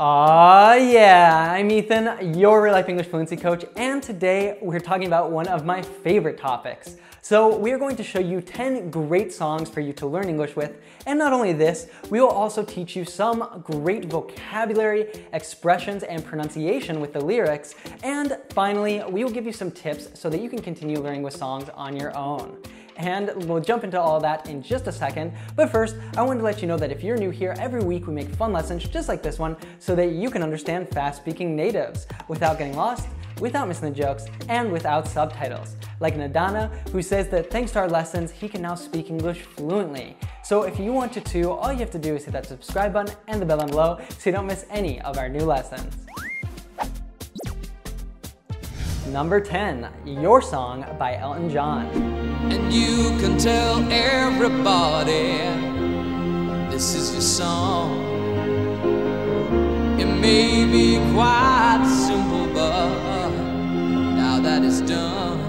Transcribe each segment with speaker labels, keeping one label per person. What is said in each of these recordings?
Speaker 1: Yeah, I'm Ethan, your real life English fluency coach, and today we're talking about one of my favorite topics. So we are going to show you 10 great songs for you to learn English with, and not only this, we will also teach you some great vocabulary, expressions, and pronunciation with the lyrics, and finally, we will give you some tips so that you can continue learning with songs on your own. And we'll jump into all of that in just a second. But first, I wanted to let you know that if you're new here, every week we make fun lessons just like this one so that you can understand fast-speaking natives without getting lost, without missing the jokes, and without subtitles. Like Nadana, who says that thanks to our lessons, he can now speak English fluently. So if you want to too, all you have to do is hit that subscribe button and the bell down below so you don't miss any of our new lessons. Number 10, Your Song by Elton John.
Speaker 2: And you can tell everybody this is your song. It may be quite simple, but now that it's done.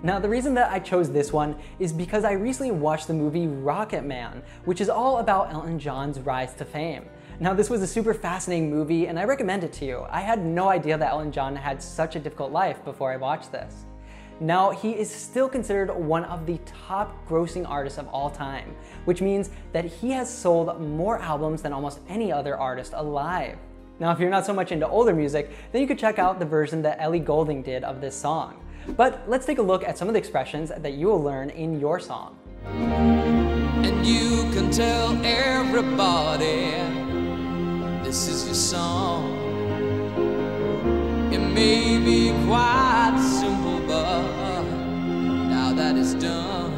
Speaker 1: Now, the reason that I chose this one is because I recently watched the movie Rocket Man, which is all about Elton John's rise to fame. Now, this was a super fascinating movie, and I recommend it to you. I had no idea that Elton John had such a difficult life before I watched this. Now, he is still considered one of the top grossing artists of all time, which means that he has sold more albums than almost any other artist alive. Now, if you're not so much into older music, then you could check out the version that Ellie Goulding did of this song. But let's take a look at some of the expressions that you will learn in your song.
Speaker 2: And you can tell everybody this is your song. It may be quite simple, but now that it's done,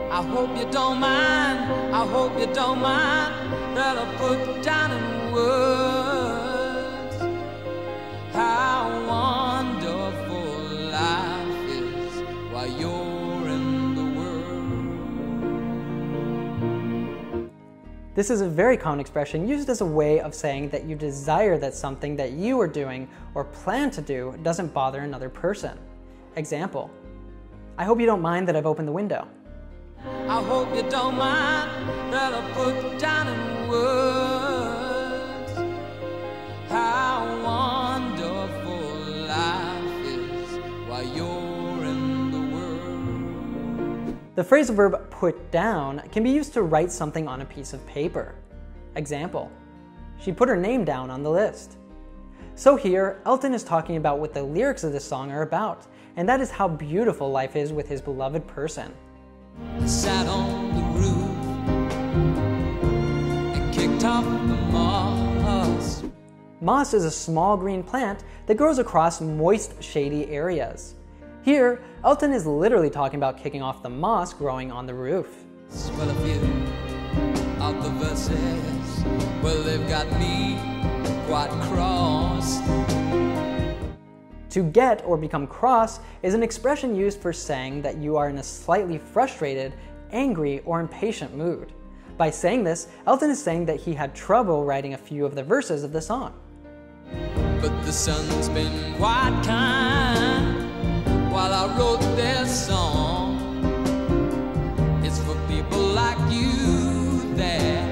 Speaker 2: I hope you don't mind, I hope you don't mind that I put down in words how wonderful life is while you're in the world.
Speaker 1: This is a very common expression used as a way of saying that you desire that something that you are doing or plan to do doesn't bother another person. Example, I hope you don't mind that I've opened the window.
Speaker 2: I hope you don't mind that I put down in words how wonderful life is while you're in the world.
Speaker 1: The phrasal verb put down can be used to write something on a piece of paper. Example, she put her name down on the list. So here, Elton is talking about what the lyrics of this song are about, and that is how beautiful life is with his beloved person.
Speaker 2: I sat on the roof and kicked off the moss.
Speaker 1: Moss is a small green plant that grows across moist, shady areas. Here, Elton is literally talking about kicking off the moss growing on the roof.
Speaker 2: Well, a few of the verses, well, they've got me quite cross.
Speaker 1: To get or become cross is an expression used for saying that you are in a slightly frustrated, angry, or impatient mood. By saying this, Elton is saying that he had trouble writing a few of the verses of the song.
Speaker 2: But the sun's been quite kind while I wrote this song. It's for people like you that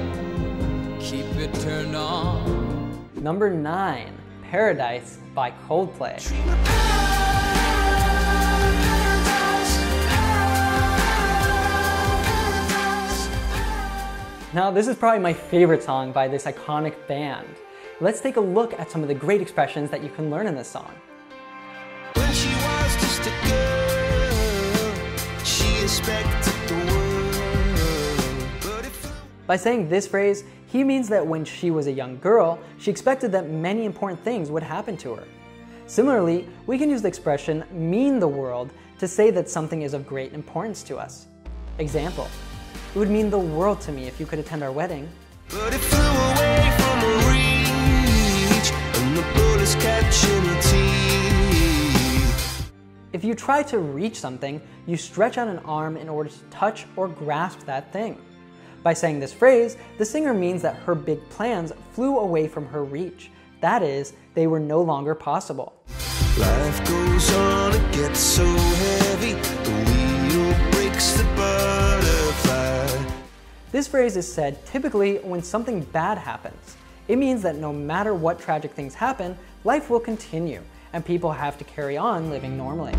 Speaker 2: keep it turned on.
Speaker 1: Number 9, Paradise by Coldplay. Now, this is probably my favorite song by this iconic band. Let's take a look at some of the great expressions that you can learn in this song.
Speaker 3: When she was just a girl, she expected the world.
Speaker 1: By saying this phrase, he means that when she was a young girl, she expected that many important things would happen to her. Similarly, we can use the expression mean the world to say that something is of great importance to us. Example, it would mean the world to me if you could attend our wedding.
Speaker 3: But it flew away from her reach, and the bullets catching her teeth.
Speaker 1: If you try to reach something, you stretch out an arm in order to touch or grasp that thing. By saying this phrase, the singer means that her big plans flew away from her reach. That is, they were no longer possible.
Speaker 3: Life goes on, it gets so heavy, the wheel breaks the butterfly.
Speaker 1: This phrase is said typically when something bad happens. It means that no matter what tragic things happen, life will continue, and people have to carry on living normally.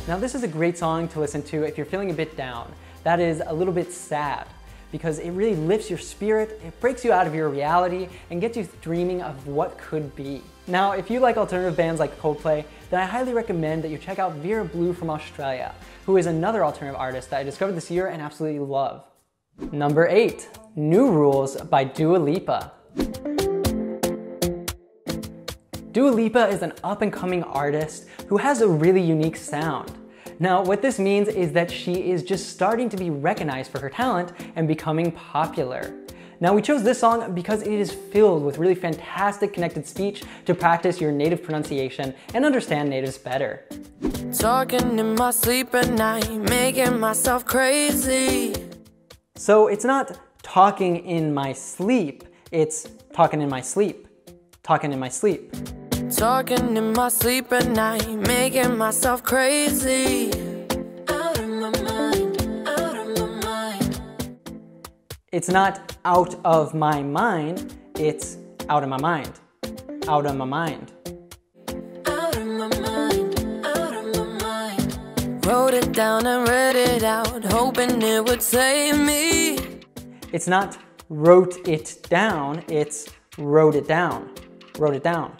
Speaker 1: Now this is a great song to listen to if you're feeling a bit down, that is a little bit sad, because it really lifts your spirit, it breaks you out of your reality, and gets you dreaming of what could be. Now if you like alternative bands like Coldplay, then I highly recommend that you check out Vera Blue from Australia, who is another alternative artist that I discovered this year and absolutely love. Number 8, New Rules by Dua Lipa. Dua Lipa is an up-and-coming artist who has a really unique sound. Now, what this means is that she is just starting to be recognized for her talent and becoming popular. Now, we chose this song because it is filled with really fantastic connected speech to practice your native pronunciation and understand natives better.
Speaker 4: Talking in my sleep at night, making myself crazy.
Speaker 1: So it's not talking in my sleep, it's talking in my sleep. Talking in my sleep.
Speaker 4: Talking in my sleep at night, making myself crazy. Out of my mind, out of my mind.
Speaker 1: It's not out of my mind, it's out of my mind. Out of my mind.
Speaker 4: Out of my mind, out of my mind. Wrote it down and read it out, hoping it would save me.
Speaker 1: It's not wrote it down, it's wrote it down. Wrote it down.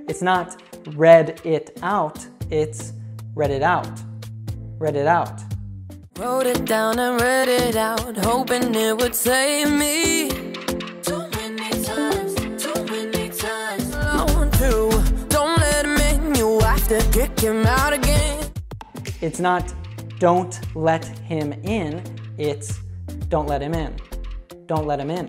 Speaker 1: It's not read it out, it's read it out. Read it out.
Speaker 4: Wrote it down and read it out, hoping it would save me. Too many times, too many times. I want to, don't let him in, you have to kick him out again.
Speaker 1: It's not don't let him in, it's don't let him in. Don't let him in.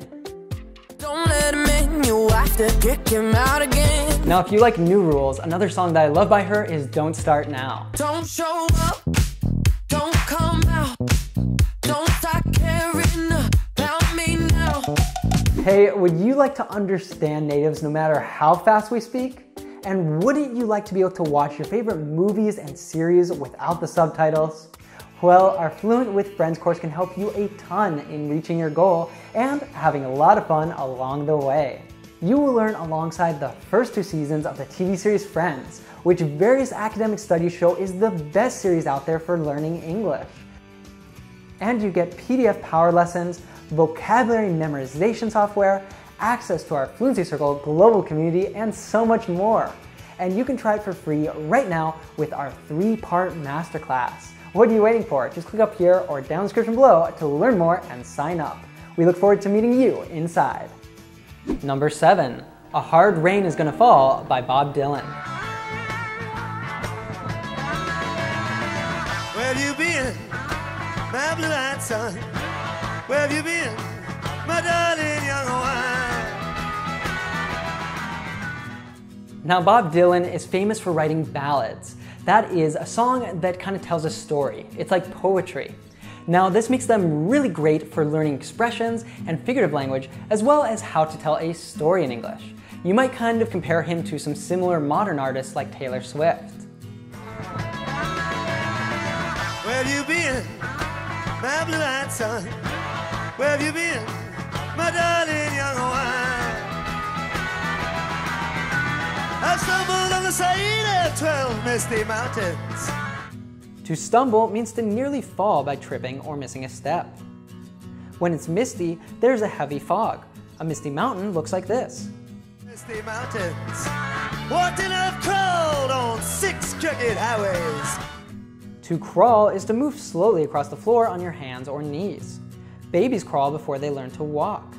Speaker 4: Don't let him in, you have to kick him out again.
Speaker 1: Now if you like New Rules, another song that I love by her is Don't Start Now.
Speaker 4: Don't show up, don't come out, don't start caring about me now.
Speaker 1: Hey, would you like to understand natives no matter how fast we speak? And wouldn't you like to be able to watch your favorite movies and series without the subtitles? Well, our Fluent with Friends course can help you a ton in reaching your goal and having a lot of fun along the way. You will learn alongside the first 2 seasons of the TV series Friends, which various academic studies show is the best series out there for learning English. And you get PDF power lessons, vocabulary memorization software, access to our Fluency Circle global community, and so much more. And you can try it for free right now with our 3-part masterclass. What are you waiting for? Just click up here or down in the description below to learn more and sign up. We look forward to meeting you inside. Number 7, A Hard Rain Is Gonna Fall by Bob Dylan.
Speaker 3: Where have you been, my blue-eyed son? Where have you been, my darling young one?
Speaker 1: Now Bob Dylan is famous for writing ballads. That is a song that kind of tells a story. It's like poetry. Now this makes them really great for learning expressions and figurative language, as well as how to tell a story in English. You might kind of compare him to some similar modern artists like Taylor Swift.
Speaker 3: Where have you been, my blue-eyed son? Where have you been, my darling young one? I stumbled on the side of 12 misty mountains.
Speaker 1: To stumble means to nearly fall by tripping or missing a step. When it's misty, there's a heavy fog. A misty mountain looks like this.
Speaker 3: Misty mountains. Walked and I've crawled on 6 crooked highways.
Speaker 1: To crawl is to move slowly across the floor on your hands or knees. Babies crawl before they learn to walk.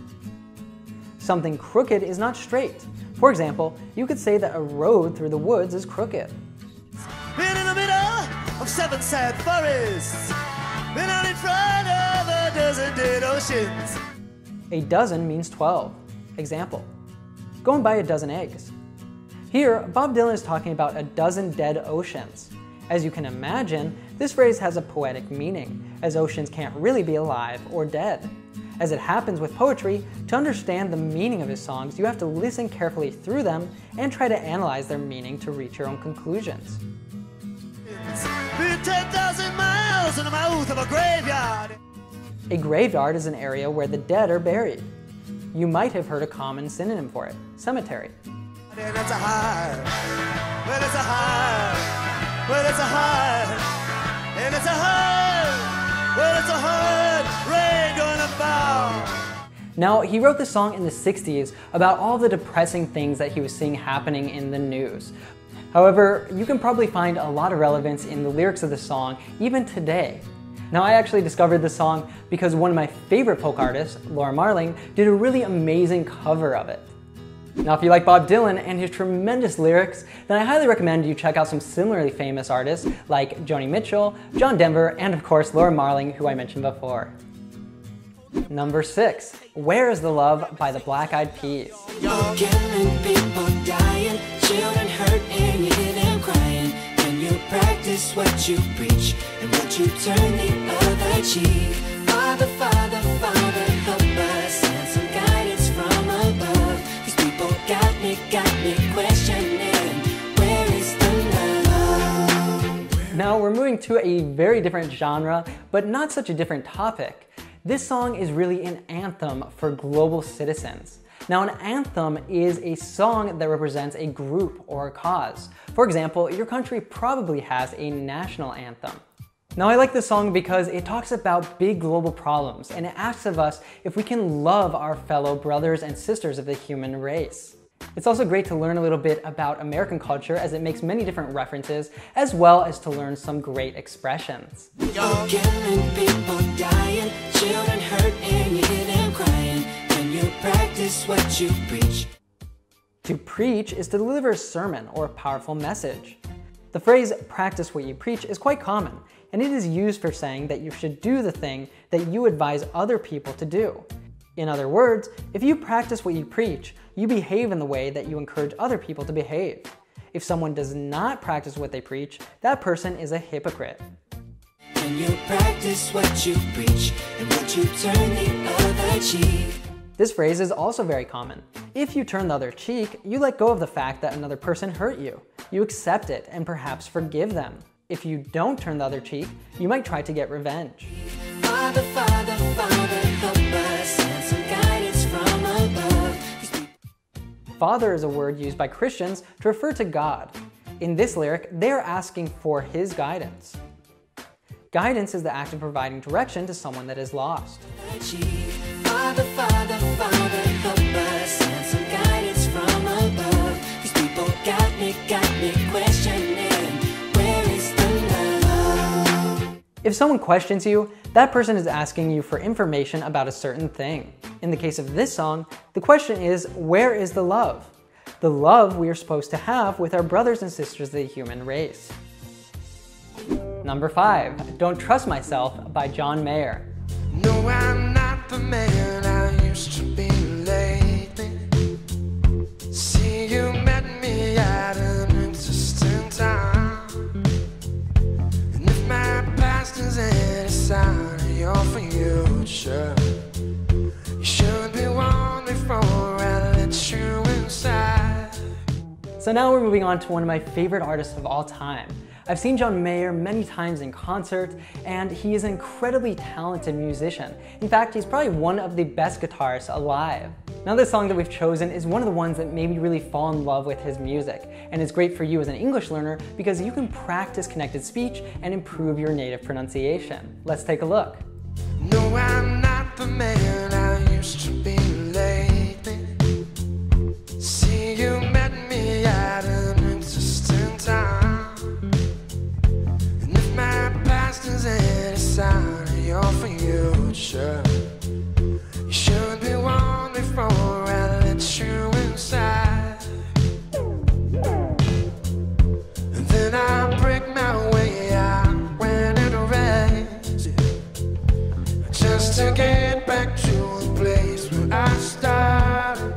Speaker 1: Something crooked is not straight. For example, you could say that a road through the woods is crooked.
Speaker 3: Been in the middle of 7 sad forests. Been out in front of a dozen dead oceans.
Speaker 1: A dozen means 12. Example, go and buy a dozen eggs. Here, Bob Dylan is talking about a dozen dead oceans. As you can imagine, this phrase has a poetic meaning, as oceans can't really be alive or dead. As it happens with poetry, to understand the meaning of his songs, you have to listen carefully through them and try to analyze their meaning to reach your own conclusions.
Speaker 3: Been 10,000 miles in the mouth of a graveyard.
Speaker 1: A graveyard is an area where the dead are buried. You might have heard a common synonym for it, cemetery.
Speaker 3: And it's a high, well it's a high, well it's a high, and it's a high, well it's a high, rain gonna fall.
Speaker 1: Now, he wrote this song in the 60s about all the depressing things that he was seeing happening in the news. However, you can probably find a lot of relevance in the lyrics of the song even today. Now, I actually discovered this song because one of my favorite folk artists, Laura Marling, did a really amazing cover of it. Now, if you like Bob Dylan and his tremendous lyrics, then I highly recommend you check out some similarly famous artists like Joni Mitchell, John Denver, and of course Laura Marling, who I mentioned before. Number 6, Where is the Love by the Black Eyed Peas.
Speaker 4: You're killing people, dying, children hurt, and you hear them crying. When you practice what you preach, and what you turn the other cheek. Father, Father, Father, help us, send some guidance from above. These people got me questioning, where is the love?
Speaker 1: Now we're moving to a very different genre, but not such a different topic. This song is really an anthem for global citizens. Now, an anthem is a song that represents a group or a cause. For example, your country probably has a national anthem. Now, I like this song because it talks about big global problems, and it asks of us if we can love our fellow brothers and sisters of the human race. It's also great to learn a little bit about American culture as it makes many different references, as well as to learn some great expressions.
Speaker 4: You're killing people, dying, children hurt, and you hear them crying. When you practice what you preach.
Speaker 1: To preach is to deliver a sermon or a powerful message. The phrase practice what you preach is quite common, and it is used for saying that you should do the thing that you advise other people to do. In other words, if you practice what you preach, you behave in the way that you encourage other people to behave. If someone does not practice what they preach, that person is a hypocrite.
Speaker 4: When you practice what you preach, and what you turn the other cheek.
Speaker 1: This phrase is also very common. If you turn the other cheek, you let go of the fact that another person hurt you. You accept it and perhaps forgive them. If you don't turn the other cheek, you might try to get revenge.
Speaker 4: Father, Father, Father, help us, send some guidance from above.
Speaker 1: Father is a word used by Christians to refer to God. In this lyric, they are asking for His guidance. Guidance is the act of providing direction to someone that is lost.
Speaker 4: Father, Father, Father, help us, send some guidance from above. These people got me questioning, where is the love?
Speaker 1: If someone questions you, that person is asking you for information about a certain thing. In the case of this song, the question is, where is the love? The love we are supposed to have with our brothers and sisters of the human race. Number 5, Don't Trust Myself by John Mayer.
Speaker 3: No, I'm not the man I used to be lately. See, you met me at an interesting time. And if my past is any sign of your future, you should be one before I let you inside.
Speaker 1: So now we're moving on to one of my favorite artists of all time. I've seen John Mayer many times in concert, and he is an incredibly talented musician. In fact, he's probably one of the best guitarists alive. Now, this song that we've chosen is one of the ones that made me really fall in love with his music, and it's great for you as an English learner because you can practice connected speech and improve your native pronunciation. Let's take a look.
Speaker 3: No, I'm not the man I used to be lately. See, you met me at an interesting time. Is any sign of your future? You should be one before I let you inside. And then I break my way out when it rains, just to get back to the place where I started,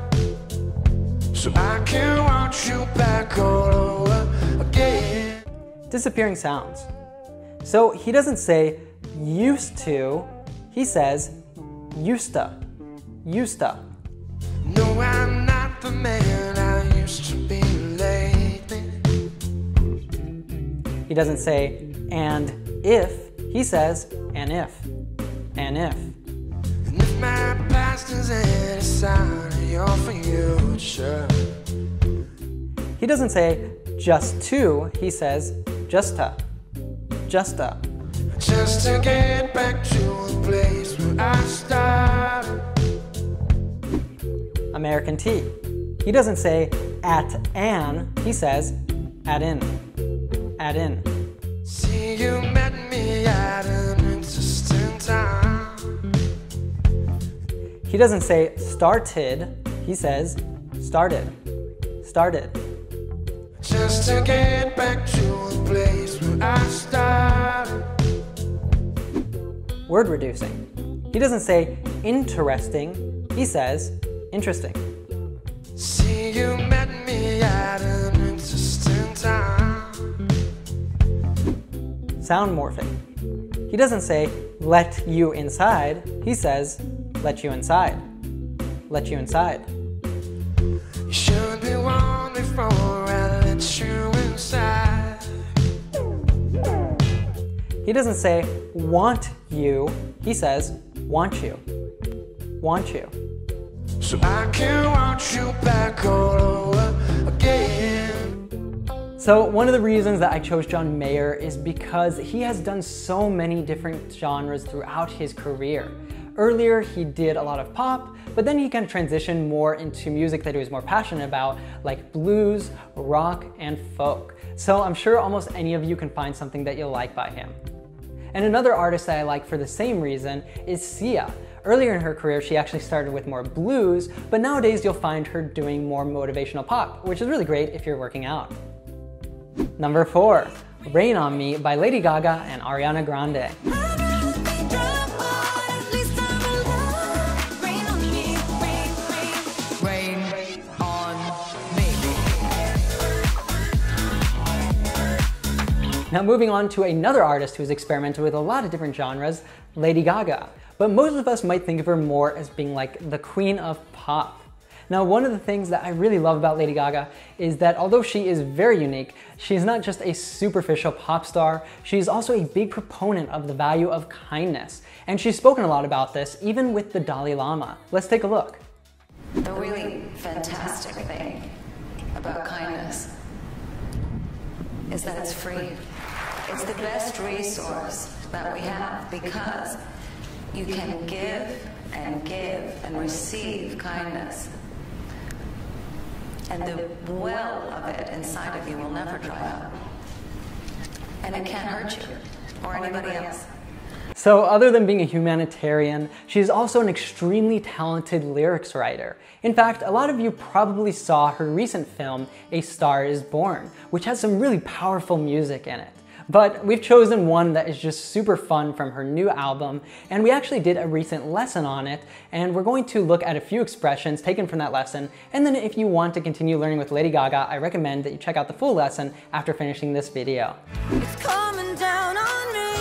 Speaker 3: so I can watch you back all over again.
Speaker 1: Disappearing sounds. So he doesn't say used to, he says used to.
Speaker 3: No, I'm not the man I used to be lately.
Speaker 1: He doesn't say and if, he says and if.
Speaker 3: past is any sign of your future.
Speaker 1: He doesn't say just to, he says just to. Just to.
Speaker 3: Just to get back to the place where I started.
Speaker 1: American T. He doesn't say at an, he says at in. At in.
Speaker 3: See, you met me at an interesting time.
Speaker 1: He doesn't say started, he says started. Started.
Speaker 3: Just to get back to the place where I started.
Speaker 1: Word reducing. He doesn't say interesting, he says interesting.
Speaker 3: See, you met me at an interesting time.
Speaker 1: Sound morphing. He doesn't say let you inside, he says let you inside. Let you inside.
Speaker 3: You should be one before I let you inside.
Speaker 1: He doesn't say want you, he says want you. Want you.
Speaker 3: So I can want you back all over again.
Speaker 1: So one of the reasons that I chose John Mayer is because he has done so many different genres throughout his career. Earlier, he did a lot of pop, but then he kind of transitioned more into music that he was more passionate about, like blues, rock, and folk. So I'm sure almost any of you can find something that you'll like by him. And another artist that I like for the same reason is Sia. Earlier in her career, she actually started with more blues, but nowadays you'll find her doing more motivational pop, which is really great if you're working out. Number 4, Rain on Me by Lady Gaga and Ariana Grande. Now moving on to another artist who's experimented with a lot of different genres, Lady Gaga. But most of us might think of her more as being like the queen of pop. Now one of the things that I really love about Lady Gaga is that although she is very unique, she's not just a superficial pop star, she's also a big proponent of the value of kindness. And she's spoken a lot about this, even with the Dalai Lama. Let's take a look.
Speaker 5: The really fantastic thing about kindness is that it's free. It's the best resource that we have because you can give and receive kindness. And the well of it inside of you will never dry up. And it can't hurt you or anybody else.
Speaker 1: So other than being a humanitarian, she's also an extremely talented lyrics writer. In fact, a lot of you probably saw her recent film, A Star is Born, which has some really powerful music in it. But we've chosen one that is just super fun from her new album, and we actually did a recent lesson on it, and we're going to look at a few expressions taken from that lesson, and then if you want to continue learning with Lady Gaga, I recommend that you check out the full lesson after finishing this video.
Speaker 4: It's coming down on me.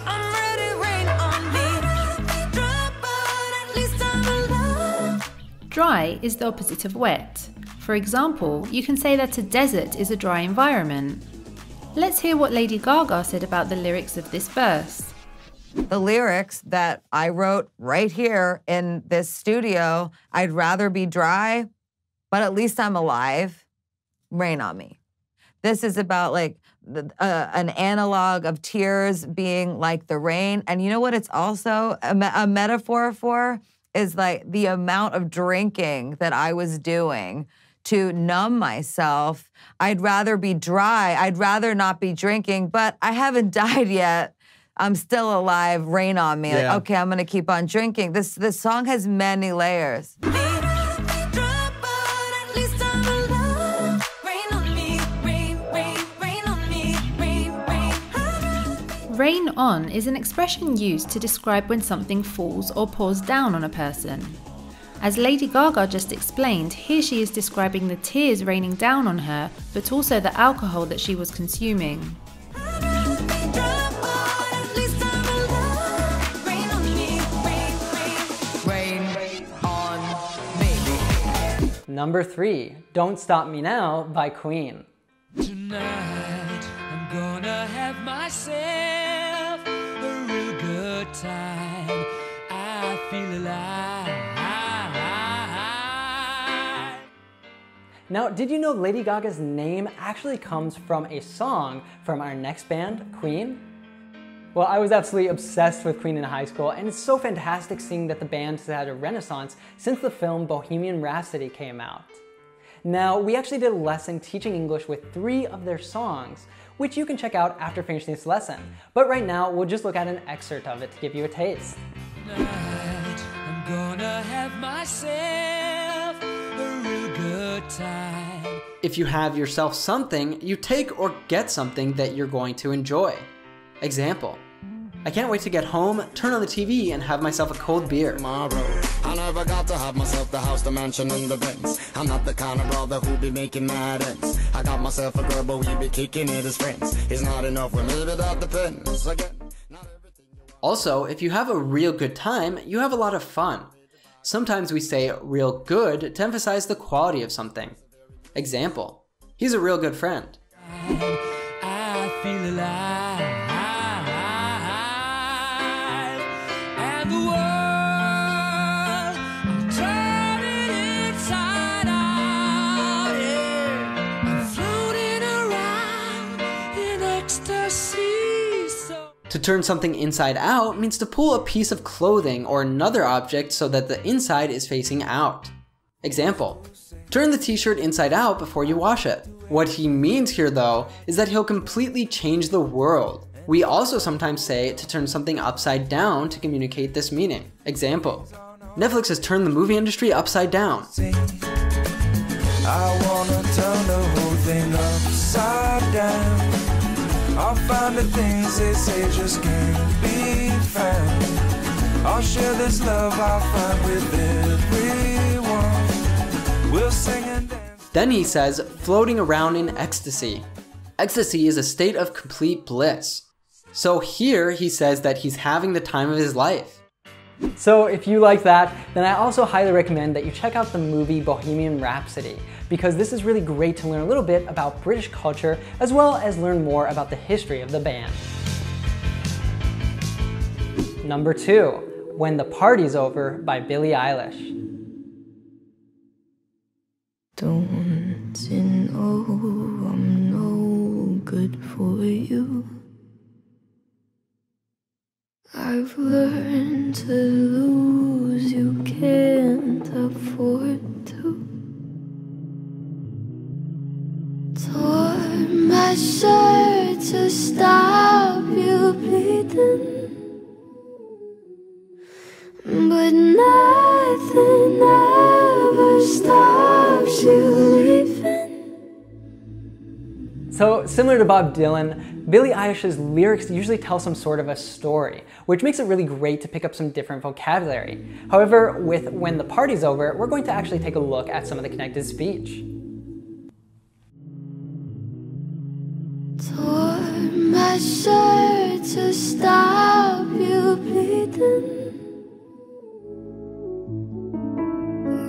Speaker 4: I'm ready, rain on me. Dry, but at least I'm alive.
Speaker 6: Dry is the opposite of wet. For example, you can say that a desert is a dry environment. Let's hear what Lady Gaga said about the lyrics of this verse.
Speaker 7: The lyrics that I wrote right here in this studio, I'd rather be dry, but at least I'm alive. Rain on me. This is about like an analog of tears being like the rain. And you know what it's also a metaphor for? Is like the amount of drinking that I was doing to numb myself. I'd rather be dry. I'd rather not be drinking, but I haven't died yet. I'm still alive. Rain on me.
Speaker 8: Yeah.
Speaker 7: Like, okay, I'm gonna keep on drinking. This song has many layers.
Speaker 6: Rain on is an expression used to describe when something falls or pours down on a person. As Lady Gaga just explained, here she is describing the tears raining down on her, but also the alcohol that she was consuming.
Speaker 1: Number 3, Don't Stop Me Now by Queen.
Speaker 2: Tonight I'm gonna have myself a real good time. I feel alive.
Speaker 1: Now, did you know Lady Gaga's name actually comes from a song from our next band, Queen? Well, I was absolutely obsessed with Queen in high school, and it's so fantastic seeing that the band has had a renaissance since the film Bohemian Rhapsody came out. Now, we actually did a lesson teaching English with 3 of their songs, which you can check out after finishing this lesson. But right now, we'll just look at an excerpt of it to give you a taste.
Speaker 2: Tonight, I'm gonna have myself a real good time.
Speaker 1: If you have yourself something, you take or get something that you're going to enjoy. Example: I can't wait to get home, turn on the TV, and have myself a cold beer.
Speaker 8: Tomorrow, I never got to have myself the house, the mansion, and the Benz. I'm not the kind of brother who be making mad ends. I got myself a girl, but we be kicking it as friends. It's not enough, well, maybe that depends. Again, not everything you want.
Speaker 1: Also, if you have a real good time, you have a lot of fun. Sometimes we say real good to emphasize the quality of something. Example: he's a real good friend.
Speaker 2: I feel alive. And the world, I'm turning inside out, yeah. I'm floating around in ecstasy.
Speaker 1: To turn something inside out means to pull a piece of clothing or another object so that the inside is facing out. Example: turn the t-shirt inside out before you wash it. What he means here though is that he'll completely change the world. We also sometimes say to turn something upside down to communicate this meaning. Example: Netflix has turned the movie industry upside down.
Speaker 3: I wanna turn the whole thing upside down. I'll find the things they say just can't be found. I'll share this love I find with everyone. We'll sing and dance.
Speaker 1: Then he says, floating around in ecstasy. Ecstasy is a state of complete bliss. So here he says that he's having the time of his life. So if you like that, then I also highly recommend that you check out the movie Bohemian Rhapsody, because this is really great to learn a little bit about British culture as well as learn more about the history of the band. Number 2, When the Party's Over by Billie Eilish.
Speaker 4: Don't you know I'm no good for you? I've learned to lose, you can't afford to. Tore my shirt to stop you bleeding, but nothing ever stops you leaving.
Speaker 1: So similar to Bob Dylan, Billie Eilish's lyrics usually tell some sort of a story, which makes it really great to pick up some different vocabulary. However, with When the Party's Over, we're going to actually take a look at some of the connected speech.
Speaker 4: Tore my shirt to stop you bleeding.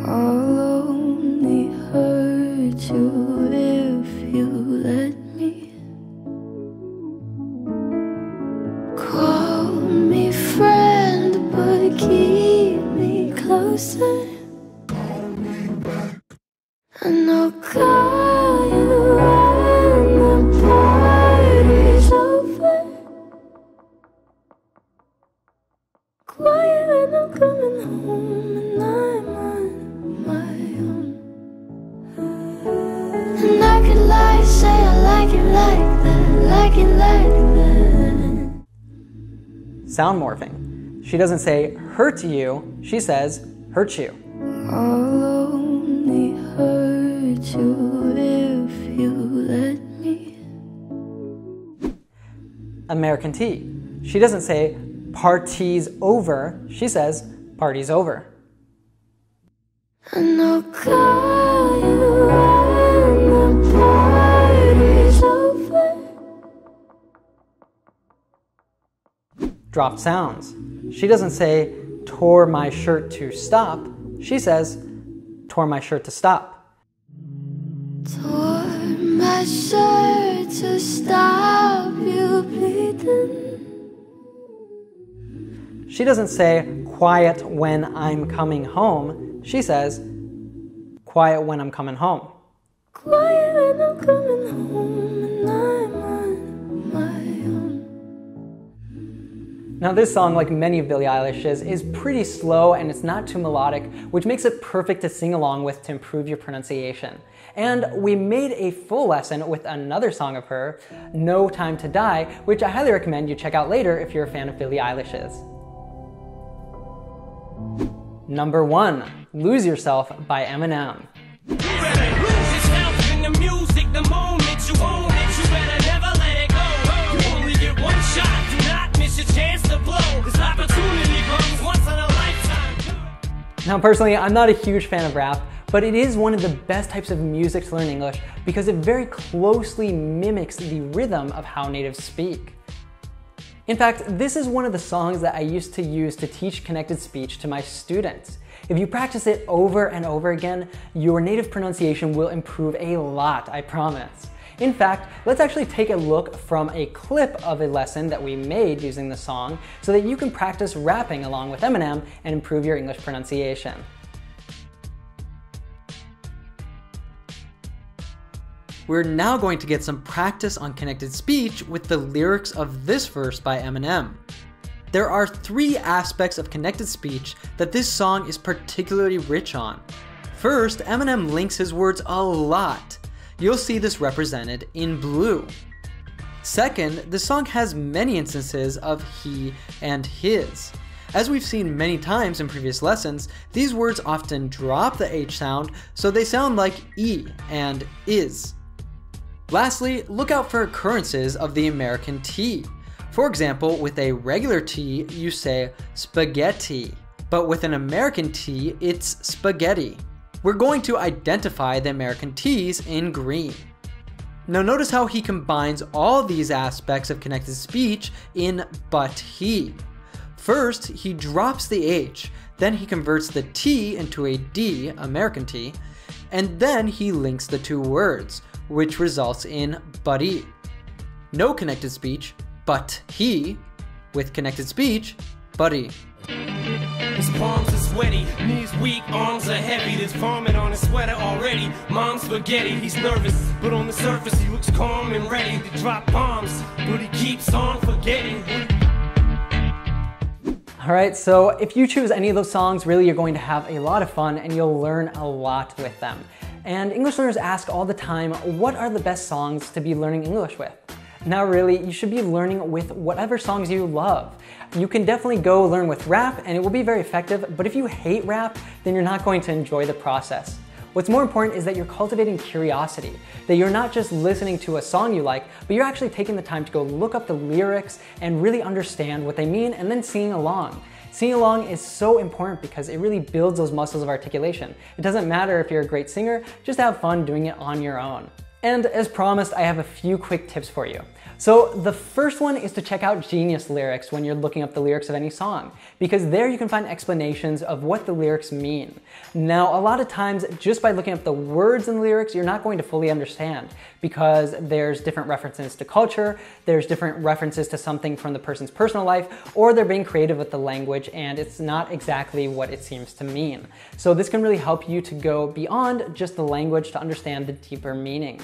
Speaker 4: I'll only hurt you if you let me. Call me friend, but keep me closer. And I'll call you when the party's over. Quiet when I'm coming home and I'm on my own. And I could lie, say I like it like that, like it like that.
Speaker 1: Sound morphing. She doesn't say hurt you, she says hurt you.
Speaker 4: I'll only hurt you if you let me.
Speaker 1: American T. She doesn't say party's over, she says party's over.
Speaker 4: And I'll call you when the party's over.
Speaker 1: Dropped sounds. She doesn't say tore my shirt to stop, she says tore my shirt to stop.
Speaker 4: Tore my shirt to stop you bleeding.
Speaker 1: She doesn't say quiet when I'm coming home, she says, quiet when I'm coming home.
Speaker 4: Quiet when I'm coming home and I'm on my own.
Speaker 1: Now this song, like many of Billie Eilish's, is pretty slow and it's not too melodic, which makes it perfect to sing along with to improve your pronunciation. And we made a full lesson with another song of her, No Time to Die, which I highly recommend you check out later if you're a fan of Billie Eilish's. Number 1, Lose Yourself by Eminem.
Speaker 9: You better lose yourself in the music the moment you own it. You better never let it go. You only get one shot, do not miss your chance to blow. This opportunity comes once in a lifetime.
Speaker 1: Now personally, I'm not a huge fan of rap, but it is one of the best types of music to learn English because it very closely mimics the rhythm of how natives speak. In fact, this is one of the songs that I used to use to teach connected speech to my students. If you practice it over and over again, your native pronunciation will improve a lot, I promise. In fact, let's actually take a look from a clip of a lesson that we made using the song so that you can practice rapping along with Eminem and improve your English pronunciation. We're now going to get some practice on connected speech with the lyrics of this verse by Eminem. There are 3 aspects of connected speech that this song is particularly rich on. First, Eminem links his words a lot. You'll see this represented in blue. Second, the song has many instances of he and his. As we've seen many times in previous lessons, these words often drop the H sound, so they sound like E and is. Lastly, look out for occurrences of the American T. For example, with a regular T, you say spaghetti, but with an American T, it's spaghetti. We're going to identify the American T's in green. Now notice how he combines all these aspects of connected speech in but he. First, he drops the H, then he converts the T into a D, American T, and then he links the 2 words, which results in buddy. No connected speech, but he. With connected speech, buddy.
Speaker 9: His palms are sweaty, knees weak, arms are heavy. There's vomit on his sweater already. Mom's spaghetti, he's nervous, but on the surface he looks calm and ready to drop bombs. But he keeps on forgetting.
Speaker 1: Alright, so if you choose any of those songs, really you're going to have a lot of fun and you'll learn a lot with them. And English learners ask all the time, what are the best songs to be learning English with? Now really, you should be learning with whatever songs you love. You can definitely go learn with rap and it will be very effective, but if you hate rap, then you're not going to enjoy the process. What's more important is that you're cultivating curiosity, that you're not just listening to a song you like, but you're actually taking the time to go look up the lyrics and really understand what they mean and then singing along. Singing along is so important because it really builds those muscles of articulation. It doesn't matter if you're a great singer, just have fun doing it on your own. And as promised, I have a few quick tips for you. So the first one is to check out Genius Lyrics when you're looking up the lyrics of any song, because there you can find explanations of what the lyrics mean. Now, a lot of times, just by looking up the words in the lyrics, you're not going to fully understand, because there's different references to culture, there's different references to something from the person's personal life, or they're being creative with the language and it's not exactly what it seems to mean. So this can really help you to go beyond just the language to understand the deeper meaning.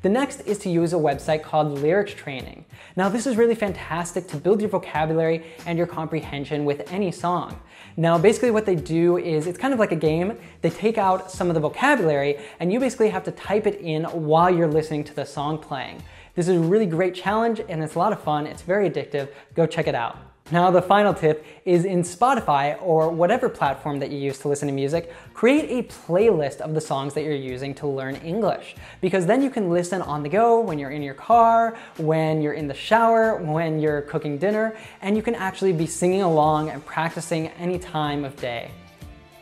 Speaker 1: The next is to use a website called Lyrics Training. Now this is really fantastic to build your vocabulary and your comprehension with any song. Now basically what they do is, it's kind of like a game. They take out some of the vocabulary and you basically have to type it in while you're listening to the song playing. This is a really great challenge and it's a lot of fun. It's very addictive. Go check it out. Now the final tip is in Spotify or whatever platform that you use to listen to music, create a playlist of the songs that you're using to learn English. Because then you can listen on the go when you're in your car, when you're in the shower, when you're cooking dinner, and you can actually be singing along and practicing any time of day.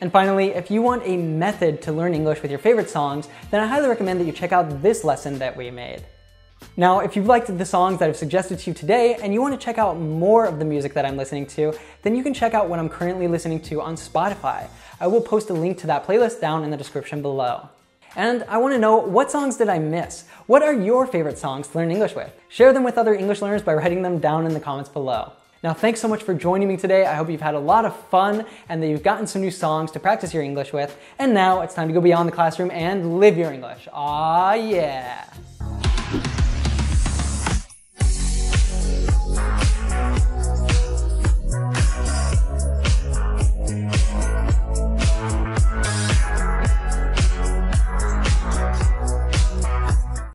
Speaker 1: And finally, if you want a method to learn English with your favorite songs, then I highly recommend that you check out this lesson that we made. Now, if you've liked the songs that I've suggested to you today and you want to check out more of the music that I'm listening to, then you can check out what I'm currently listening to on Spotify. I will post a link to that playlist down in the description below. And I want to know, what songs did I miss? What are your favorite songs to learn English with? Share them with other English learners by writing them down in the comments below. Now, thanks so much for joining me today. I hope you've had a lot of fun and that you've gotten some new songs to practice your English with. And now it's time to go beyond the classroom and live your English. Aw, yeah.